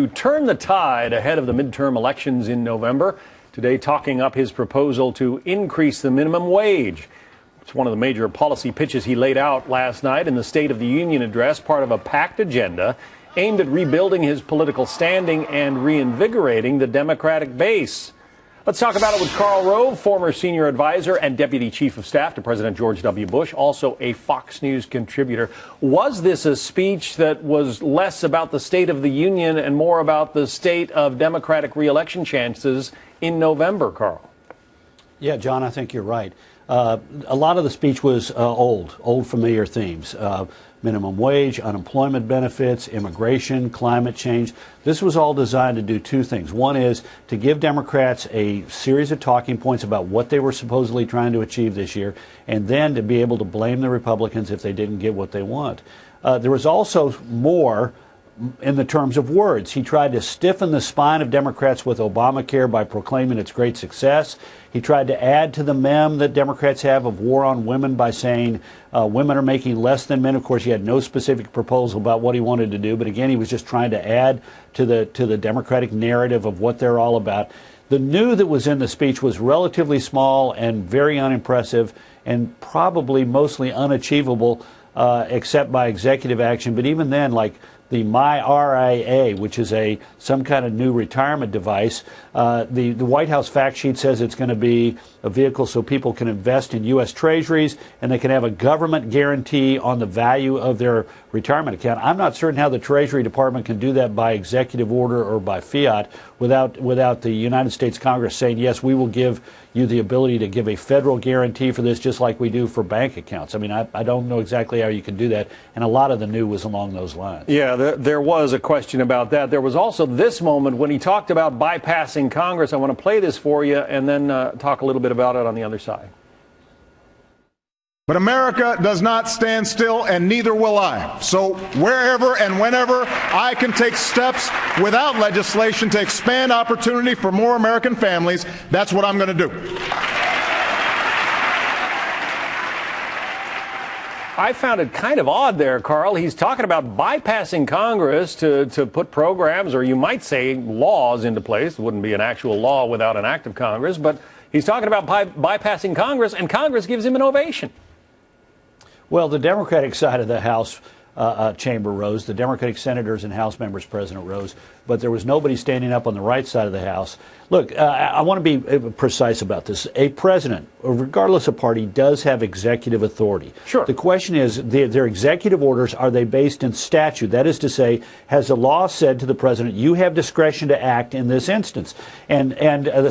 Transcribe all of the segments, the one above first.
to turn the tide ahead of the midterm elections in November. Today, talking up his proposal to increase the minimum wage. It's one of the major policy pitches he laid out last night in the State of the Union address, part of a packed agenda aimed at rebuilding his political standing and reinvigorating the Democratic base. Let's talk about it with Karl Rove, former senior advisor and deputy chief of staff to President George W. Bush, also a Fox News contributor. Was this a speech that was less about the State of the Union and more about the state of Democratic reelection chances in November, Karl? Yeah, John, I think you're right. A lot of the speech was old familiar themes. Minimum wage, unemployment benefits, immigration, climate change. This was all designed to do two things. One is to give Democrats a series of talking points about what they were supposedly trying to achieve this year, and then to be able to blame the Republicans if they didn't get what they want. There was also more in the terms of words. He tried to stiffen the spine of Democrats with Obamacare by proclaiming its great success. He tried to add to the meme that Democrats have of war on women by saying women are making less than men. Of course, he had no specific proposal about what he wanted to do, but again, he was just trying to add to the Democratic narrative of what they're all about. The new that was in the speech was relatively small and very unimpressive and probably mostly unachievable except by executive action. But even then, like the MyRIA, which is some kind of new retirement device. The White House fact sheet says it's going to be a vehicle so people can invest in U.S. treasuries and they can have a government guarantee on the value of their retirement account. I'm not certain how the Treasury Department can do that by executive order or by fiat without the United States Congress saying, yes, we will give you the ability to give a federal guarantee for this just like we do for bank accounts. I mean, I don't know exactly how you can do that, and a lot of the new was along those lines. Yeah, there was a question about that. There was also this moment when he talked about bypassing Congress. I want to play this for you and then talk a little bit about it on the other side. But America does not stand still, and neither will I. So wherever and whenever I can take steps without legislation to expand opportunity for more American families, that's what I'm going to do. I found it kind of odd there, Karl. He's talking about bypassing Congress to put programs, or you might say laws, into place. It wouldn't be an actual law without an act of Congress, but he's talking about bypassing Congress, and Congress gives him an ovation. Well, the Democratic side of the House chamber rose. The Democratic senators and House members present rose, but there was nobody standing up on the right side of the House. Look, I want to be precise about this. A president, regardless of party, does have executive authority. Sure. The question is, their executive orders, are they based in statute? That is to say, has the law said to the president, you have discretion to act in this instance? And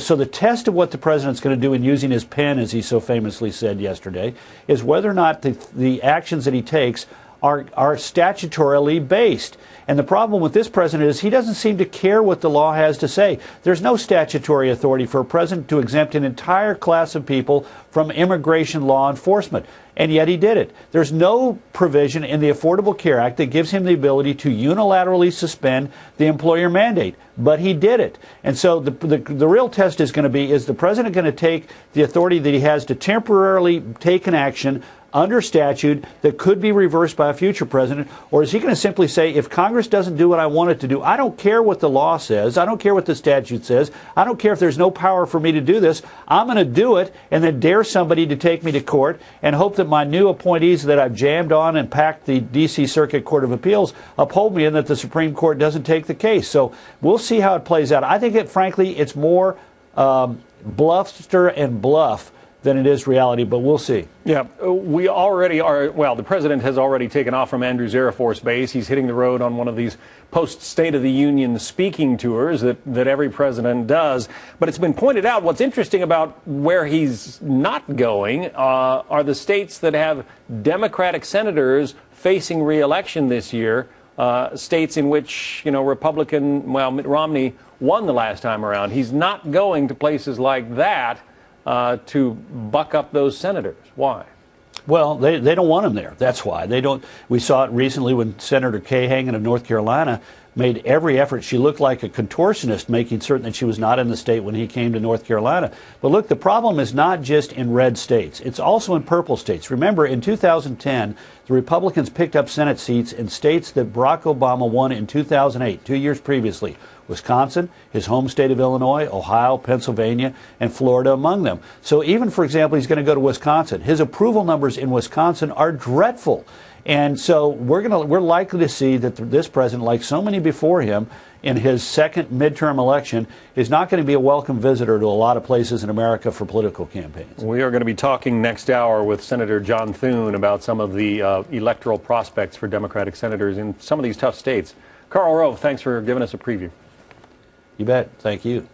so the test of what the president's going to do in using his pen, as he so famously said yesterday, is whether or not the actions that he takes are statutorily based. And the problem with this president is he doesn't seem to care what the law has to say. There's no statutory authority for a president to exempt an entire class of people from immigration law enforcement. And yet he did it. There's no provision in the Affordable Care Act that gives him the ability to unilaterally suspend the employer mandate. But he did it. And so the real test is going to be, is the president going to take the authority that he has to temporarily take an action under statute that could be reversed by a future president, or is he going to simply say, if Congress doesn't do what I want it to do, I don't care what the law says, I don't care what the statute says, I don't care if there's no power for me to do this, I'm going to do it, and then dare somebody to take me to court and hope that my new appointees that I've jammed on and packed the D.C. Circuit Court of Appeals uphold me and that the Supreme Court doesn't take the case. So we'll see how it plays out. I think frankly, it's more bluster and bluff than it is reality, but we'll see. Yeah, we already are. Well, the president has already taken off from Andrews Air Force Base. He's hitting the road on one of these post-State of the Union speaking tours that every president does. But it's been pointed out, what's interesting about where he's not going are the states that have Democratic senators facing re-election this year, states in which, Republican, Mitt Romney won the last time around. He's not going to places like that to buck up those senators. Why? Well, they don't want him there. That's why. They don't. We saw it recently when Senator Kagan of North Carolina made every effort. She looked like a contortionist, making certain that she was not in the state when he came to North Carolina. But look, the problem is not just in red states. It's also in purple states. Remember, in 2010, the Republicans picked up Senate seats in states that Barack Obama won in 2008, 2 years previously. Wisconsin, his home state of Illinois, Ohio, Pennsylvania, and Florida among them. So even, for example, he's going to go to Wisconsin. His approval numbers in Wisconsin are dreadful. And so we're likely to see that this president, like so many before him, in his second midterm election, is not going to be a welcome visitor to a lot of places in America for political campaigns. We are going to be talking next hour with Senator John Thune about some of the electoral prospects for Democratic senators in some of these tough states. Karl Rove, thanks for giving us a preview. You bet. Thank you.